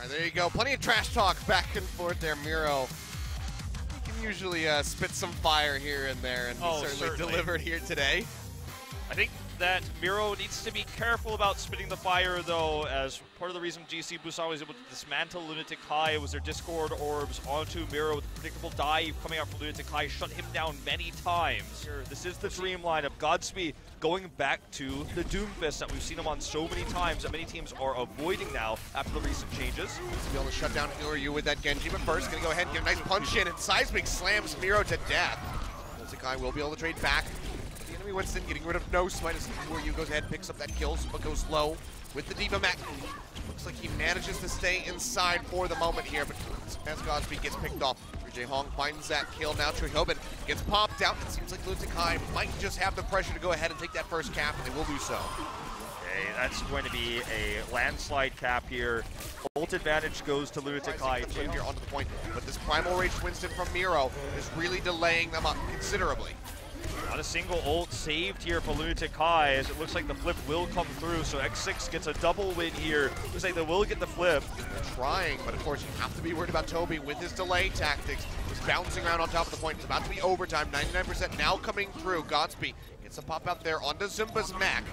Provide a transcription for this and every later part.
Alright, there you go. Plenty of trash talk back and forth there, Miro. He can usually spit some fire here and there, and he certainly delivered here today. I think that Miro needs to be careful about spitting the fire, though, as part of the reason GC Busan was able to dismantle Lunatic-Hai was their Discord orbs onto Miro with a predictable dive coming out from Lunatic-Hai, shut him down many times. This is the dream lineup. Godspeed going back to the Doomfist that we've seen him on so many times that many teams are avoiding now after the recent changes. He's be able to shut down WhoRU with that Genji, but first gonna go ahead and get a nice punch in, and Seismic slams Miro to death. Lunatic-Hai will be able to trade back. Winston getting rid of no smite as WhoRU goes ahead and picks up that kill, but goes low with the D.Va mech. Looks like he manages to stay inside for the moment here, but as Godspeed gets picked off, Ryujehong finds that kill. Now Ryujehong gets popped out. It seems like Lunatic-Hai might just have the pressure to go ahead and take that first cap, and they will do so. Okay, that's going to be a landslide cap here. Ult advantage goes to Lunatic-Hai here onto the point, but this primal rage Winston from Miro is really delaying them up considerably. Not a single ult saved here for Lunatic-Hai, as it looks like the flip will come through, so X6 gets a double win here. Looks like they will get the flip. They're trying, but of course you have to be worried about Toby with his delay tactics. He's bouncing around on top of the point. It's about to be overtime, 99% now coming through. Godspeed gets a pop out there onto Zumba's mech.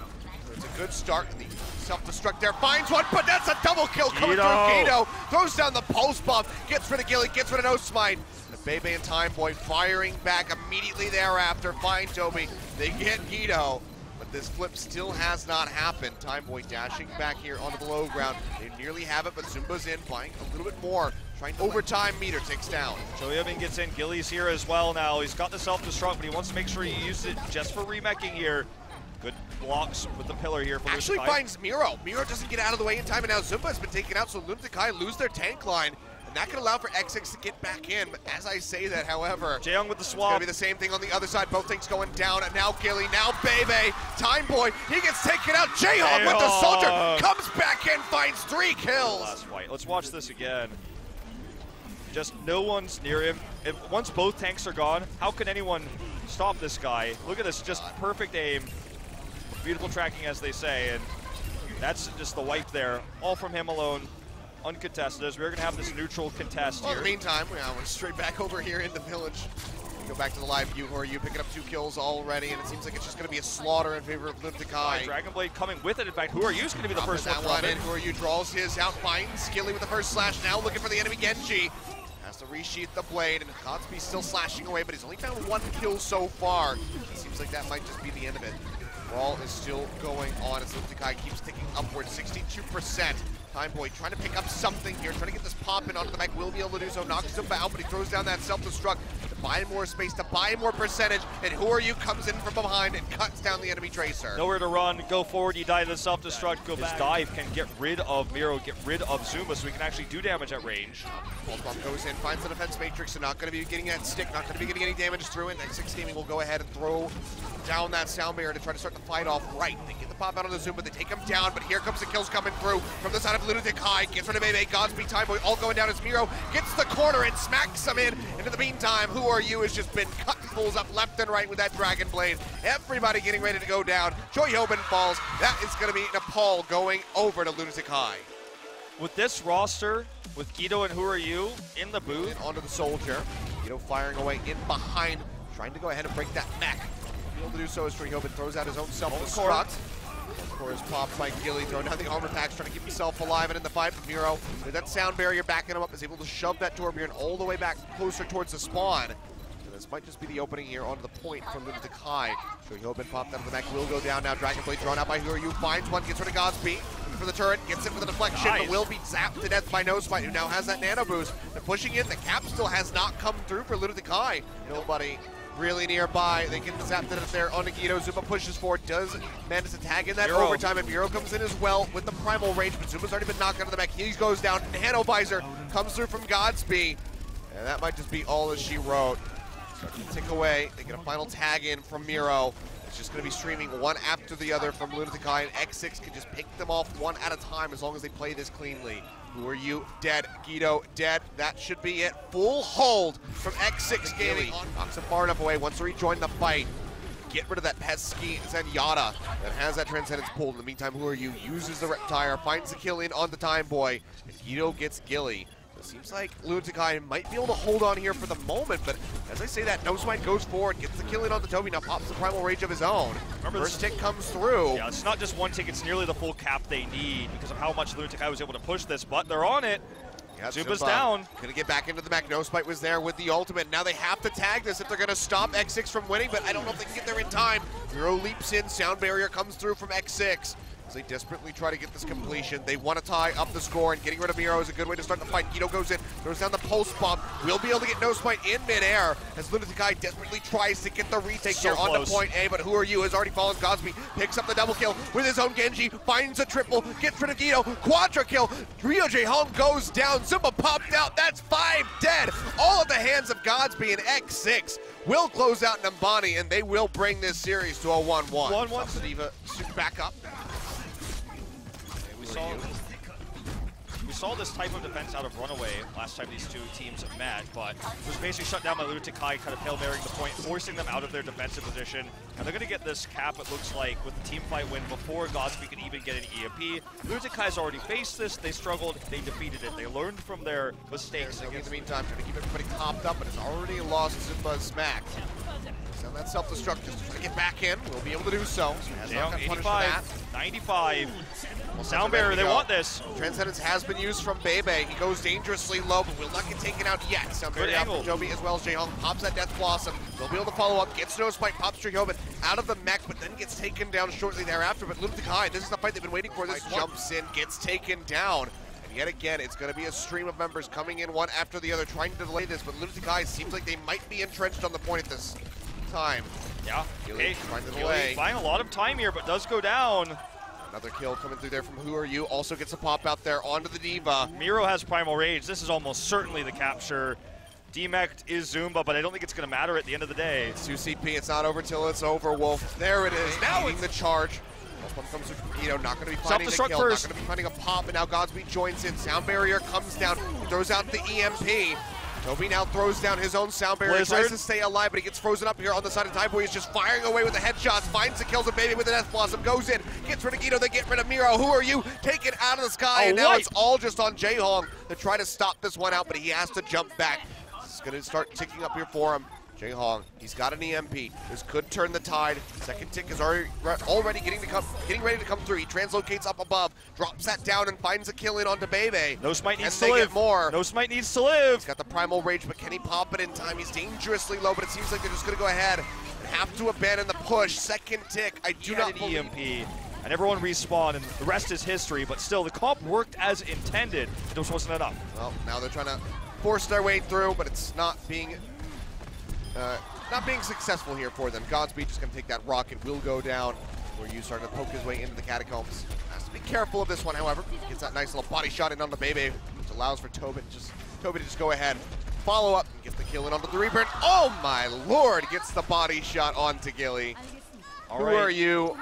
It's a good start, and the self-destruct there finds one, but that's a double kill coming through. Gido throws down the pulse bomb, gets rid of Gilly, gets rid of no smite. Bebe and Timeboy firing back immediately thereafter. Find Toby. They get Gido, but this flip still has not happened. Timeboy dashing back here onto the low ground. They nearly have it, but Zumba's in, buying a little bit more. Trying to overtime, meter ticks down. Ryujehong gets in. Gilly's here as well now. He's got the self-destruct, but he wants to make sure he uses it just for remeching here. Good blocks with the pillar here for Actually finds Miro. Miro doesn't get out of the way in time, and now Zumba has been taken out, so Lunatic-Hai lose their tank line. And that could allow for X6 to get back in, but as I say that, however, Ryujehong with the swap. It's gonna be the same thing on the other side. Both things going down, and now Gilly, now Bebe, Timeboy, he gets taken out. Ryujehong with the soldier, comes back in, finds 3 kills. Last fight. Let's watch this again. Just no one's near him. Once both tanks are gone, how can anyone stop this guy? Look at this, just perfect aim. Beautiful tracking, as they say, and that's just the wipe there. All from him alone. Uncontested, as we're going to have this neutral contest here. In the meantime, we're straight back over here in the village. Go back to the live view, WhoRU picking up 2 kills already, and it seems like it's just going to be a slaughter in favor of Lunatic-Hai. Dragonblade coming with it. In fact, WhoRU's going to be the first one in. WhoRU draws his out, finds Gilly with the first slash, now looking for the enemy Genji. Has to resheath the blade, and Godspeed's still slashing away, but he's only found 1 kill so far. It seems like that might just be the end of it. Brawl is still going on as Lunatic-Hai keeps ticking upward, 62%. Timeboy trying to pick up something here, trying to get this pop in onto the mech, will be able to do so, knocks him out, but he throws down that self-destruct to buy more space, to buy more percentage, and WhoRU comes in from behind and cuts down the enemy Tracer. Nowhere to run, go forward, you die to the self-destruct, go back. His dive can get rid of Miro, get rid of Zumba, so he can actually do damage at range. Pulse bomb goes in, finds the defense matrix, so not going to be getting that stick, not going to be getting any damage through it. X6 Gaming will go ahead and throw down that sound barrier to try to start the fight off right. They get the pop out on the Zumba, they take him down, but here comes the kills coming through from the side of Lunatic-Hai. Gets rid of Bebe, Godspeed, Timeboy all going down as Miro gets the corner and smacks him in. And in the meantime, WhoRU has just been cut and pulls up left and right with that Dragon Blade. Everybody getting ready to go down. Ryujehong falls. That is going to be Nepal going over to Lunatic-Hai. With this roster, with Gido and WhoRU in the booth. And onto the soldier. Gido firing away in behind, trying to go ahead and break that mech. Able to do so as Ryujehong throws out his own self-destruct. Of course, popped by Gilly, throwing down the armor packs, trying to keep himself alive, and in the fight, Miro, with that sound barrier backing him up, is able to shove that Torbjorn all the way back closer towards the spawn. And this might just be the opening here onto the point from Lunatic-Hai. Ryujehong popped out of the mech, will go down now. Dragonblade drawn out by WhoRU, finds one, gets rid of Godspeed. For the turret, gets it for the deflection, but will be zapped to death by NoSmite, who now has that nano boost. They're pushing in, the cap still has not come through for Lunatic-Hai. Nobody really nearby. They get the zap to death there onto Gido. Zumba pushes forward, does manage to tag in that overtime, and Miro comes in as well with the primal rage, but Zumba's already been knocked out of the mech. He goes down, Nano Visor comes through from Godspeed, and that might just be all as she wrote. Starting to tick away. They get a final tag in from Miro. It's just going to be streaming one after the other from Lunatic-Hai, and X6 can just pick them off one at a time as long as they play this cleanly. WhoRU dead, Gido dead. That should be it. Full hold from X6 Gaming. Knocks him far enough away, wants to rejoin the fight. get rid of that pesky Zenyatta that has that Transcendence pulled. In the meantime, WhoRU uses the Reptire, finds the kill in on the Time Boy, and Gido gets Gilly. It seems like Lunatic-Hai might be able to hold on here for the moment, but as I say that, No Smite goes forward, gets the kill in on the Toby, now pops the Primal Rage of his own. Remember, first tick comes through. Yeah, it's not just one tick, it's nearly the full cap they need because of how much Lunatic-Hai was able to push this, but they're on it. Yeah, Zumba's down. Gonna get back into the mech. No Smite was there with the ultimate. Now they have to tag this if they're gonna stop X6 from winning, but I don't know if they can get there in time. Miro leaps in, sound barrier comes through from X6. As they desperately try to get this completion. They want to tie up the score, and getting rid of Miro is a good way to start the fight. Gido goes in, throws down the pulse bomb. Will be able to get No Smite in midair as Lunatic-Hai desperately tries to get the retake here onto point A, but WhoRU has already fallen. Cosby picks up the double kill with his own Genji, finds a triple, gets rid of Gido, quadra kill. Ryujehong goes down, Zumba popped out, that's 5 dead. All at the hands of Godsby, and X6 will close out Nambani, and they will bring this series to a 1-1. 1-1. D.Va back up. We saw this type of defense out of RunAway last time these two teams met, but it was basically shut down by Lunatic-Hai, kind of Hail Marrying the point, forcing them out of their defensive position. And they're going to get this cap, it looks like, with the team fight win before Godsby can even get an EMP. Lunatic-Hai's already faced this, they struggled, they defeated it. They learned from their mistakes. In the meantime, trying to keep everybody topped up, but it's already lost Zumba smacked. So that self-destruct, just trying to get back in. We'll be able to do so. Down 85, 95. Well, sound barrier, they want this. Transcendence has been used from Bebe. He goes dangerously low, but will not get taken out yet. Sound barrier out from Joby as well as Jehong. Pops that Death Blossom. They'll be able to follow up. Gets No Spike, pops Ryujehong out of the mech, but then gets taken down shortly thereafter. But Lunatic-Hai, this is the fight they've been waiting for. This jumps in, gets taken down. And yet again, it's going to be a stream of members coming in one after the other, trying to delay this. But Lunatic-Hai seems like they might be entrenched on the point at this time. Yeah, Gilly buying a lot of time here, but does go down. Another kill coming through there from WhoRU. Also gets a pop out there onto the D.Va. Miro has Primal Rage. This is almost certainly the capture. D-Mech is Zumba, but I don't think it's going to matter at the end of the day. It's 2 CP. It's not over till it's over, Wolf. There it is. Now it's the charge. This one comes from Gido. Not going to be finding the kill. First. Not going to be finding a pop, and now Godsby joins in. Sound barrier comes down. He throws out the EMP. Toby now throws down his own sound barrier, tries to stay alive, but he gets frozen up here on the side of Time Boy. He's just firing away with the headshots, finds the kills of Baby with the Death Blossom, goes in, gets rid of Gido, they get rid of Miro. WhoRU taken out of the sky, and now it's all just on Jehong to try to stop this one out, but he has to jump back. It's going to start ticking up here for him. Jehong, he's got an EMP. This could turn the tide. Second tick is already getting ready to come through. He translocates up above, drops that down, and finds a kill in onto Bebe. No Smite needs to live. No Smite needs to live. He's got the Primal Rage, but can he pop it in time? He's dangerously low, but it seems like they're just going to go ahead and have to abandon the push. Second tick, I do not believe. EMP. And everyone respawned, and the rest is history, but still, the comp worked as intended. It just wasn't enough. Well, now they're trying to force their way through, but it's not being successful here for them. Godsby just going to take that rocket, will go down. WhoRU starting to poke his way into the catacombs. Has to be careful of this one, however. Gets that nice little body shot in on the Bebe, which allows for Toby to just go ahead, follow up, and get the kill in onto the Reaper. Oh my lord! Gets the body shot onto Gilly. WhoRU?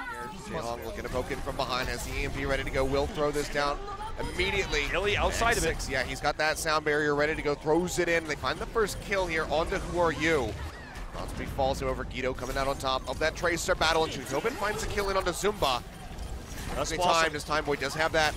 Jehong looking to poke in from behind, has the EMP ready to go, will throw this down immediately. Gilly outside of it. Yeah, he's got that sound barrier ready to go, throws it in. They find the first kill here onto WhoRU. Godsby falls over. Gido coming out on top of that Tracer battle, and Ryujehong finds a kill in onto Zumba. This Time Boy does have that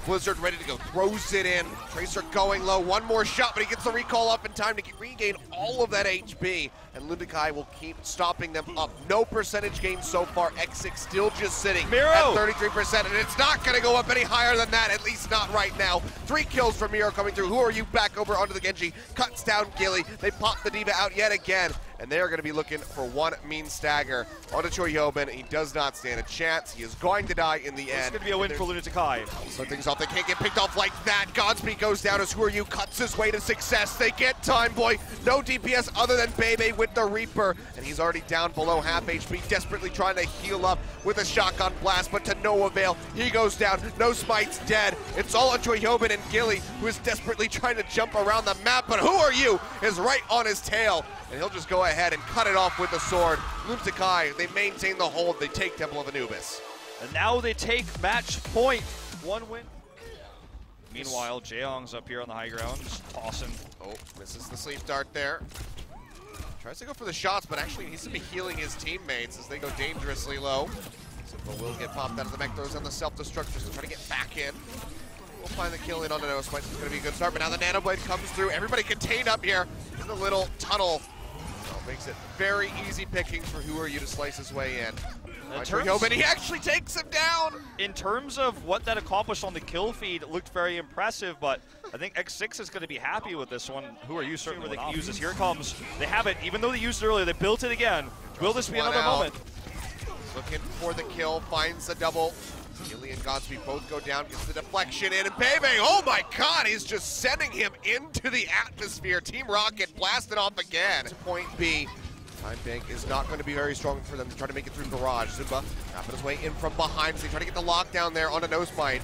Blizzard ready to go, throws it in. Tracer going low, one more shot, but he gets the recall up in time to regain all of that HP, and Lunatic-Hai will keep stopping them up. No percentage gain so far. X6 still just sitting at 33%, and it's not going to go up any higher than that, at least not right now. 3 kills from Miro coming through. WhoRU back over onto the Genji, cuts down Gilly. They pop the D.Va out yet again, and they are going to be looking for one mean stagger onto Ryujehong. He does not stand a chance. He is going to die in the end. It's going to be a win for Lunatic-Hai. So things off. They can't get picked off like that. Godsby goes down as WhoRU cuts his way to success. They get Time Boy. No DPS other than Bebe with the Reaper, and he's already down below half HP, desperately trying to heal up with a shotgun blast, but to no avail. He goes down. No Smite's dead. It's all on Ryujehong and Gilly, who is desperately trying to jump around the map, but WhoRU is right on his tail, and he'll just go ahead and cut it off with the sword. Lunatic-Hai, they maintain the hold. They take Temple of Anubis. And now they take match point. 1 win. Meanwhile, Jehong's up here on the high ground, just tossing. Oh, misses the sleep dart there. Tries to go for the shots, but actually needs to be healing his teammates as they go dangerously low. Zunba will get popped out of the mech, throws on the self-destruct just to try to get back in. We'll find the kill in on the nose fight. It's going to be a good start, but now the Nano Blade comes through. Everybody contained up here in the little tunnel. So it makes it very easy pickings for WhoRU to slice his way in. But he actually takes him down! In terms of what that accomplished on the kill feed, it looked very impressive, but I think X6 is going to be happy with this one. WhoRU certainly where they can use this. Here it comes. They have it, even though they used it earlier, they built it again. Will this be another moment? Looking for the kill, finds the double. Gilly and Godspeed both go down, gets the deflection in, and Bebe, oh my god, he's just sending him into the atmosphere. Team Rocket blasted off again. Point B. Time Bank is not going to be very strong for them to try to make it through Garage. Zunba trapping his way in from behind, so they try to get the lockdown there on a Nosebite.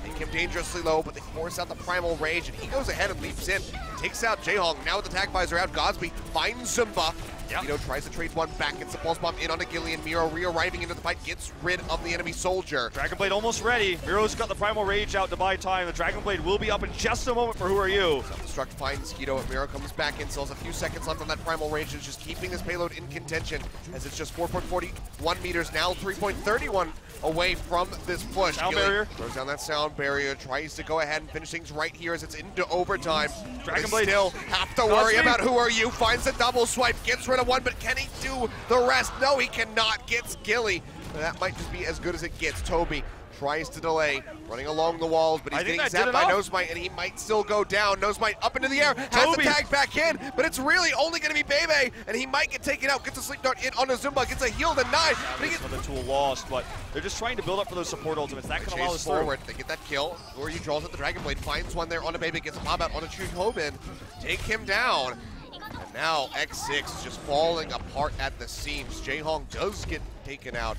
Make him dangerously low, but they force out the Primal Rage, and he goes ahead and leaps in. Takes out Ryujehong. Now with the tag visor out, Godspeed finds Zunba. Gido tries to trade one back, gets the pulse bomb in onto Gilly, and Miro re-arriving into the fight, gets rid of the enemy soldier. Dragon Blade almost ready. Miro's got the Primal Rage out to buy time. The Dragon Blade will be up in just a moment for WhoRU. Self-destruct finds Gido, and Miro comes back in, still has a few seconds left on that Primal Rage, and is just keeping this payload in contention, as it's just 4.41 meters, now 3.31 away from this push. Sound barrier. Throws down that sound barrier, tries to go ahead and finish things right here as it's into overtime. Dragon Blade still have to worry about WhoRU. Finds the double swipe, gets rid of one, but can he do the rest? No, he cannot. Gets Gilly. That might just be as good as it gets. Toby tries to delay, running along the walls, but he's getting zapped by Nosebite, and he might still go down. Nosebite up into the air, has the tag back in, but it's really only going to be Bebe, and he might get taken out. Gets a sleep dart in on a Zunba, gets a heal denied. Another tool lost, but they're just trying to build up for those support ultimates. That can allow us forward. They get that kill. WhoRU draws at the Dragon Blade, finds one there on a Bebe, gets a pop out on a Ryujehong, take him down. And now X6 is just falling apart at the seams. Ryujehong does get taken out.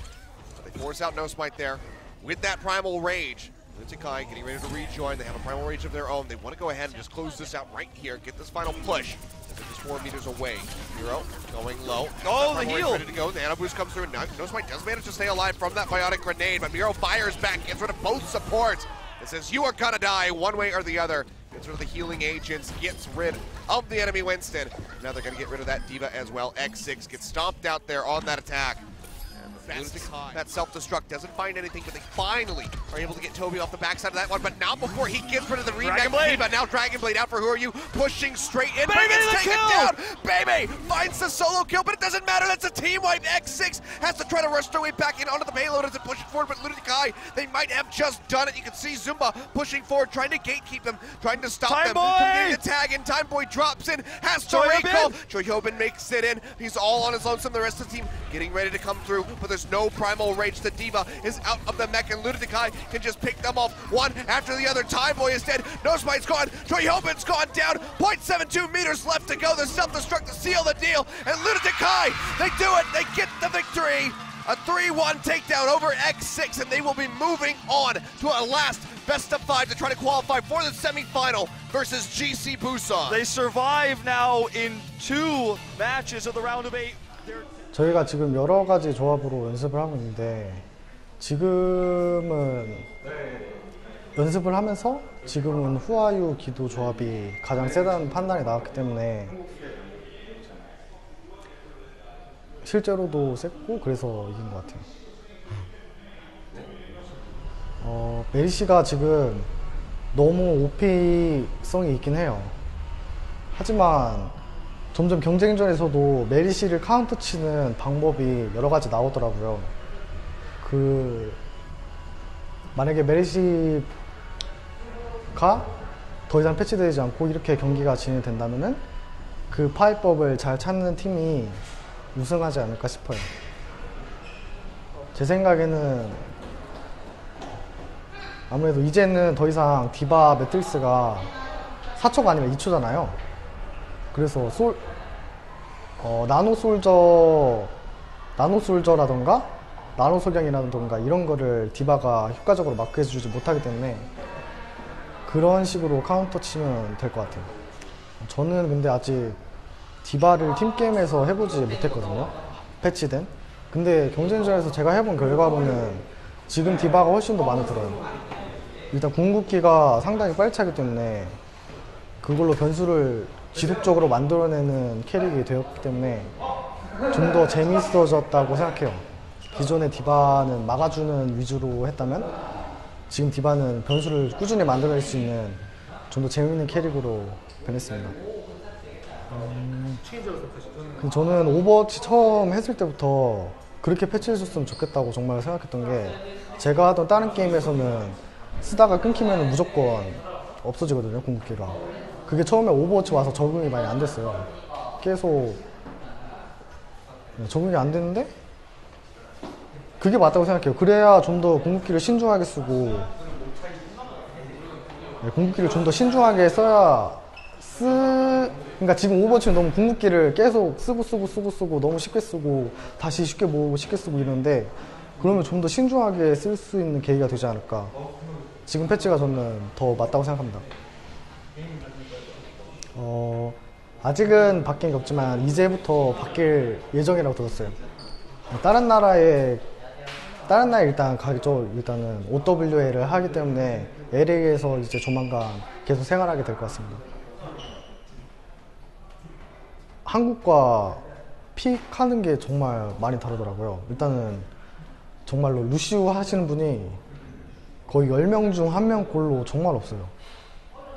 But they force out Nosebite there with that Primal Rage. Lunatic-Hai getting ready to rejoin. They have a Primal Rage of their own. They want to go ahead and just close this out right here. Get this final push. They're just 4 meters away. Miro going low. Oh, the heal. Ready to go. The Nano Boost comes through. And Nosebite does manage to stay alive from that Biotic Grenade, but Miro fires back. Gets rid of both supports. It says, you are gonna die one way or the other. Gets rid of the healing agents, gets rid of the enemy Winston. Now they're gonna get rid of that D.Va as well. X6 gets stomped out there on that attack. That self-destruct doesn't find anything, but they finally are able to get Toby off the backside of that one, but not before he gets rid of the remake D.Va. Now Dragon Blade out for WhoRU, pushing straight in, but gets taken down. Bebe finds the solo kill, but it doesn't matter. That's a team wipe. X6 has to try to rush their way back in onto the payload as it pushes forward, but Lunatic-Hai, they might have just done it. You can see Zunba pushing forward, trying to gatekeep them, trying to stop them from getting the tag, and Time Boy drops in, has to recall. Ryujehong makes it in. He's all on his lonesome. The rest of the team getting ready to come through, but there's no Primal Rage. The D.Va is out of the mech, and Lunatic-Hai can just pick them off one after the other. Time Boy is dead. Nosebite's gone. Ryujehong's gone down. 0.72 meters left to go. The self-destruct to seal the deal, and Lunatic-Hai, they do it. They get the victory. A 3-1 takedown over X6, and they will be moving on to a last best of 5 to try to qualify for the semifinal versus GC Busan. They survive now in 2 matches of the round of 8. 저희가 지금 여러 가지 조합으로 연습을 하고 있는데 지금은 연습을 하면서 지금은 WhoRU 기도 조합이 가장 세다는 판단이 나왔기 때문에 실제로도 셌고 그래서 이긴 것 같아요. 메리시가 지금 너무 OP성이 있긴 해요. 하지만 점점 경쟁전에서도 메리시를 카운터 치는 방법이 여러 가지 나오더라고요. 만약에 메리시가 더 이상 패치되지 않고 이렇게 경기가 진행된다면은 그 파이법을 잘 찾는 팀이 우승하지 않을까 싶어요. 제 생각에는 아무래도 이제는 더 이상 D.Va 매트릭스가 4초가 아니라 2초잖아요. 그래서 나노솔저라던가 나노소경이라던가 이런 거를 D.Va가 효과적으로 마크해주지 못하기 때문에 그런 식으로 카운터 치면 될 것 같아요. 저는 근데 아직 D.Va를 팀게임에서 해보지 못했거든요. 패치된. 근데 경쟁전에서 제가 해본 결과로는 지금 D.Va가 훨씬 더 마음에 들어요. 일단 궁극기가 상당히 빨리 차기 때문에 그걸로 변수를 지속적으로 만들어내는 캐릭이 되었기 때문에 좀 더 재미있어졌다고 생각해요. 기존의 디바는 막아주는 위주로 했다면 지금 디바는 변수를 꾸준히 만들어낼 수 있는 좀 더 재미있는 캐릭으로 변했습니다. 저는 오버워치 처음 했을 때부터 그렇게 패치해줬으면 좋겠다고 정말 생각했던 게, 제가 하던 다른 게임에서는 쓰다가 끊기면 무조건 없어지거든요, 궁극기가. 그게 처음에 오버워치 와서 적응이 많이 안 됐어요. 계속 적응이 안 됐는데 그게 맞다고 생각해요. 그래야 좀 더 궁극기를 신중하게 쓰고, 궁극기를 좀 더 신중하게 써야 그러니까 지금 오버워치는 너무 궁극기를 계속 쓰고 너무 쉽게 쓰고 다시 쉽게 모으고 쉽게 쓰고 이러는데, 그러면 좀 더 신중하게 쓸 수 있는 계기가 되지 않을까. 지금 패치가 저는 더 맞다고 생각합니다. 아직은 바뀐 게 없지만 이제부터 바뀔 예정이라고 들었어요. 다른 나라에 일단 가겠죠. 일단은 OWA를 하기 때문에 LA에서 이제 조만간 계속 생활하게 될 것 같습니다. 한국과 픽하는 게 정말 많이 다르더라고요. 일단은 정말로 루시우 하시는 분이 거의 10명 중 1명 꼴로 정말 없어요.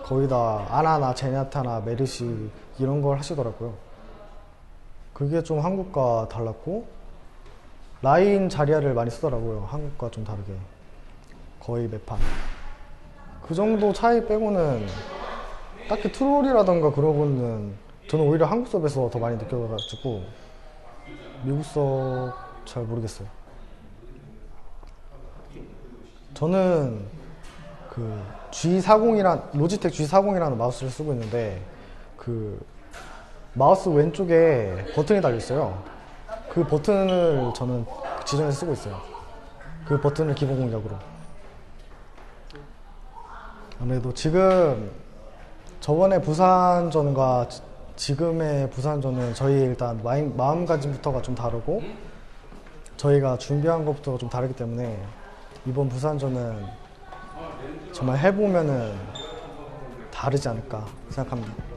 거의 다 아나나 제냐타나 메르시 이런 걸 하시더라고요. 그게 좀 한국과 달랐고, 라인 자리아를 많이 쓰더라고요. 한국과 좀 다르게. 거의 매판. 그 정도 차이 빼고는 딱히 트롤이라던가 그런 거는 저는 오히려 한국 서버에서 더 많이 느껴가지고 미국 서버 잘 모르겠어요. 저는 그 로지텍 G40이라는 마우스를 쓰고 있는데, 그 마우스 왼쪽에 버튼이 달려있어요. 그 버튼을 저는 지정해서 쓰고 있어요. 그 버튼을 기본 공략으로. 아무래도 지금 저번에 부산전과 지금의 부산전은 저희 일단 마음가짐부터가 좀 다르고 저희가 준비한 것부터가 좀 다르기 때문에 이번 부산전은 정말 해보면은 다르지 않을까 생각합니다.